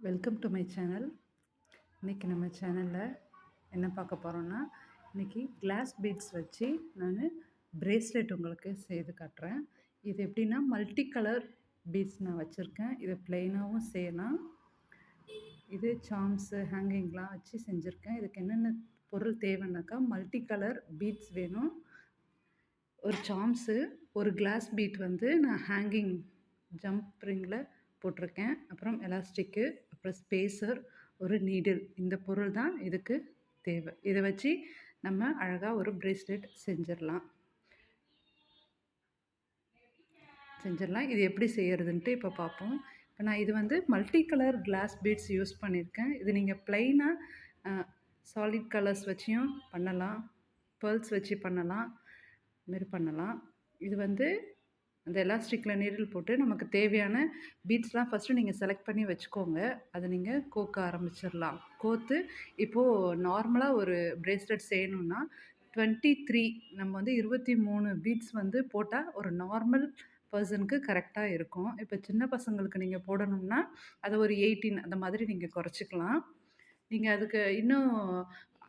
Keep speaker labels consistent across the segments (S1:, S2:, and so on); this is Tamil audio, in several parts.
S1: Welcome to my channel. இன்றைக்கி நம்ம சேனலில் என்ன பார்க்க போகிறோன்னா, இன்றைக்கி கிளாஸ் பீட்ஸ் வச்சு நான் பிரேஸ்லெட் உங்களுக்கு செய்து காட்டுறேன். இது எப்படின்னா மல்டி கலர் பீட்ஸ் நான் வச்சுருக்கேன். இதை ப்ளெயினாகவும் செய்யலாம். இது சாம்ஸு ஹேங்கிங்லாம் வச்சு செஞ்சுருக்கேன். இதுக்கு என்னென்ன பொருள் தேவைன்னாக்கா, மல்டி கலர் பீட்ஸ் வேணும், ஒரு சாம்ஸு, ஒரு கிளாஸ் பீட் வந்து நான் ஹேங்கிங் ஜம்ப் ரிங்கில் போட்டிருக்கேன். அப்புறம் எலாஸ்டிக்கு, அப்புறம் ஸ்பேசர், ஒரு நீடில். இந்த பொருள் தான் இதுக்கு தேவை. இதை வச்சு நம்ம அழகாக ஒரு பிரேஸ்லெட் செஞ்சிடலாம். இது எப்படி செய்கிறதுன்ட்டு இப்போ பார்ப்போம். இப்போ நான் இது வந்து multi colour glass beads use பண்ணியிருக்கேன். இது நீங்கள் ப்ளைனாக சாலிட் கலர்ஸ் வச்சியும் பண்ணலாம், பேர்ல்ஸ் வச்சு பண்ணலாம், இதுமாரி பண்ணலாம். இது வந்து அந்த எலாஸ்டிக்கில் நீடில் போட்டு நமக்கு தேவையான பீட்ஸ்லாம் ஃபஸ்ட்டு நீங்கள் செலக்ட் பண்ணி வச்சுக்கோங்க. அதை நீங்கள் கோக்க ஆரம்பிச்சிடலாம். கோத்து இப்போது நார்மலாக ஒரு பிரேஸ்லெட் செய்யணுன்னா 23 நம்ம வந்து 23 பீட்ஸ் வந்து போட்டால் ஒரு நார்மல் பர்சனுக்கு கரெக்டாக இருக்கும். இப்போ சின்ன பசங்களுக்கு நீங்கள் போடணும்னா அதை ஒரு 18 அந்த மாதிரி நீங்கள் குறைச்சிக்கலாம். நீங்கள் அதுக்கு இன்னும்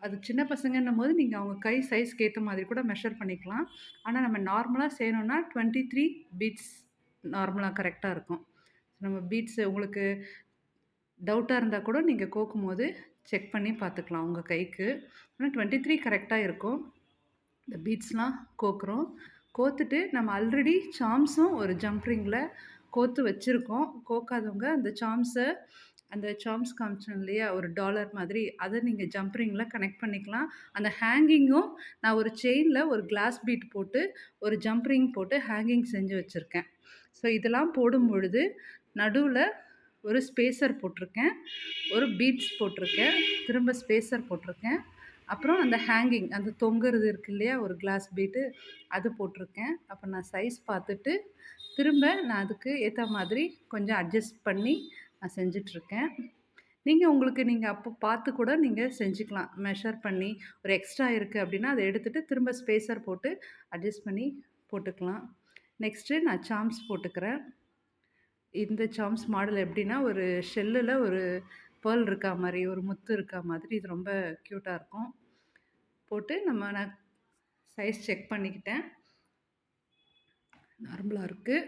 S1: அது சின்ன பசங்கன்னும்போது நீங்கள் அவங்க கை சைஸ்க்கு ஏற்ற மாதிரி கூட மெஷர் பண்ணிக்கலாம். ஆனால் நம்ம நார்மலாக செய்யணுன்னா 23 பீட்ஸ் நார்மலாக கரெக்டாக இருக்கும். நம்ம பீட்ஸ் உங்களுக்கு டவுட்டாக இருந்தால் கூட நீங்கள் கோக்கும்போது செக் பண்ணி பார்த்துக்கலாம் உங்கள் கைக்கு. ஆனால் 23 கரெக்டாக இருக்கும். இந்த பீட்ஸ்லாம் கோக்குறோம். கோத்துட்டு நம்ம ஆல்ரெடி சாம்ஸும் ஒரு ஜம்ப் ரிங்கில் கோத்து வச்சுருக்கோம். கோக்காதவங்க அந்த சாம்ஸ் காமிச்சோம் இல்லையா, ஒரு டாலர் மாதிரி, அதை நீங்கள் ஜம்ப் ரிங்கில் கனெக்ட் பண்ணிக்கலாம். அந்த ஹேங்கிங்கும் நான் ஒரு செயினில் ஒரு கிளாஸ் பீட் போட்டு ஒரு ஜம்ப் ரிங் போட்டு ஹேங்கிங் செஞ்சு வச்சுருக்கேன். ஸோ இதெல்லாம் போடும் பொழுது நடுவில் ஒரு ஸ்பேசர் போட்டிருக்கேன், ஒரு பீட்ஸ் போட்டிருக்கேன், திரும்ப ஸ்பேசர் போட்டிருக்கேன். அப்புறம் அந்த ஹேங்கிங் அந்த தொங்குறது இருக்குது இல்லையா, ஒரு கிளாஸ் பீட்டு, அது போட்டிருக்கேன். அப்போ நான் சைஸ் பார்த்துட்டு திரும்ப நான் அதுக்கு ஏற்ற மாதிரி கொஞ்சம் அட்ஜஸ்ட் பண்ணி நான் செஞ்சிட்ருக்கேன். நீங்கள் அப்போ பார்த்து கூட நீங்கள் செஞ்சுக்கலாம். மெஷர் பண்ணி ஒரு எக்ஸ்ட்ரா இருக்குது அப்படின்னா அதை எடுத்துகிட்டு திரும்ப ஸ்பேசர் போட்டு அட்ஜஸ்ட் பண்ணி போட்டுக்கலாம். நெக்ஸ்ட்டு நான் சாம்ஸ் போட்டுக்கிறேன். இந்த சாம்ஸ் மாடல் எப்படின்னா, ஒரு ஷெல்லில் ஒரு பேர்ல் இருக்கா மாதிரி, ஒரு முத்து இருக்கா மாதிரி, இது ரொம்ப க்யூட்டாக இருக்கும். போட்டு நான் சைஸ் செக் பண்ணிக்கிட்டேன். நார்மலாக இருக்குது.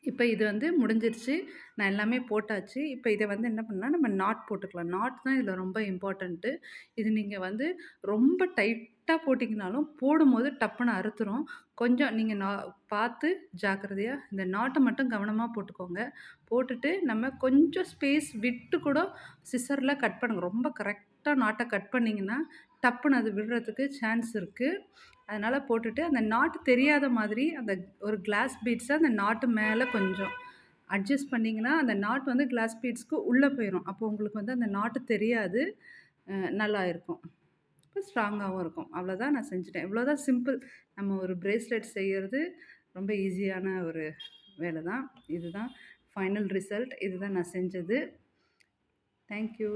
S1: இப்போ இது வந்து முடிஞ்சிருச்சு. நான் எல்லாமே போட்டாச்சு. இப்போ இதை வந்து என்ன பண்ணலாம், நம்ம நாட் போட்டுக்கலாம். நாட் தான் இதில் ரொம்ப இம்பார்ட்டண்ட்டு. இது நீங்கள் வந்து ரொம்ப டைட்டாக போட்டிங்கனாலும் போடும்போது டப்புன்னு அறுத்துரும். கொஞ்சம் நீங்கள் பார்த்து ஜாக்கிரதையாக இந்த நாட்டை மட்டும் கவனமாக போட்டுக்கோங்க. போட்டுட்டு நம்ம கொஞ்சம் ஸ்பேஸ் விட்டு கூட சிசரில் கட் பண்ணுங்க. ரொம்ப கரெக்டாக நாட்டை கட் பண்ணிங்கன்னா டப்புன்னு அது விடுறதுக்கு சான்ஸ் இருக்குது. அதனால் போட்டுட்டு அந்த நாட்டு தெரியாத மாதிரி அந்த ஒரு கிளாஸ் பீட்ஸை அந்த நாட்டு மேலே கொஞ்சம் அட்ஜஸ்ட் பண்ணிங்கன்னா அந்த நாட் வந்து கிளாஸ் பீட்ஸ்க்கு உள்ளே போயிடும். அப்போ உங்களுக்கு வந்து அந்த நாட்டு தெரியாது, நல்லா இருக்கும். இப்போ ஸ்ட்ராங்காகவும் இருக்கும். அவ்வளோதான் நான் செஞ்சுட்டேன். இவ்வளோதான் சிம்பிள். நம்ம ஒரு பிரேஸ்லெட் செய்கிறது ரொம்ப ஈஸியான ஒரு வேலை தான். இதுதான் ஃபைனல் ரிசல்ட். இதுதான் நான் செஞ்சது. தேங்க்யூ.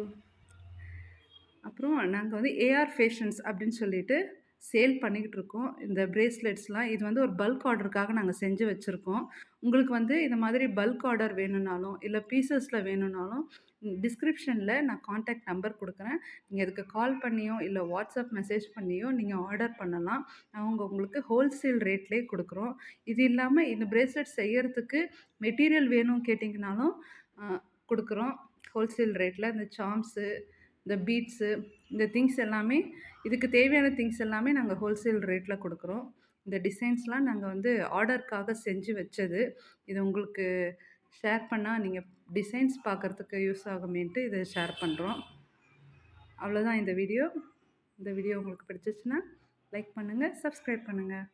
S1: அப்புறம் நாங்கள் வந்து ஏஆர் ஃபேஷன்ஸ் அப்படின்னு சொல்லிட்டு சேல் பண்ணிக்கிட்டு இருக்கோம். இந்த பிரேஸ்லெட்ஸ்லாம் இது வந்து ஒரு பல்க் ஆர்டருக்காக நாங்கள் செஞ்சு வச்சுருக்கோம். உங்களுக்கு வந்து இந்த மாதிரி பல்க் ஆர்டர் வேணும்னாலும் இல்லை பீசஸில் வேணும்னாலும் டிஸ்கிரிப்ஷனில் நான் கான்டாக்ட் நம்பர் கொடுக்குறேன். நீங்கள் அதுக்கு கால் பண்ணியோ இல்லை வாட்ஸ்அப் மெசேஜ் பண்ணியோ நீங்கள் ஆர்டர் பண்ணலாம். அவங்க உங்களுக்கு ஹோல்சேல் ரேட்லேயே கொடுக்குறோம். இது இல்லாமல் இந்த பிரேஸ்லெட் செய்யறதுக்கு மெட்டீரியல் வேணும் கேட்டிங்கனாலும் கொடுக்குறோம் ஹோல்சேல் ரேட்டில். இந்த சாம்ஸு, இந்த பீட்ஸு, இந்த திங்ஸ் எல்லாமே, இதுக்கு தேவையான திங்ஸ் எல்லாமே நாங்கள் ஹோல்சேல் ரேட்டில் கொடுக்குறோம். இந்த டிசைன்ஸ்லாம் நாங்கள் வந்து ஆர்டருக்காக செஞ்சு வச்சது. இது உங்களுக்கு ஷேர் பண்ணால் நீங்கள் டிசைன்ஸ் பார்க்குறதுக்கு யூஸ் ஆகுமேன்ட்டு இதை ஷேர் பண்ணுறோம். அவ்வளோதான் இந்த வீடியோ. இந்த வீடியோ உங்களுக்கு பிடிச்சிச்சுன்னா லைக் பண்ணுங்கள், சப்ஸ்கிரைப் பண்ணுங்கள்.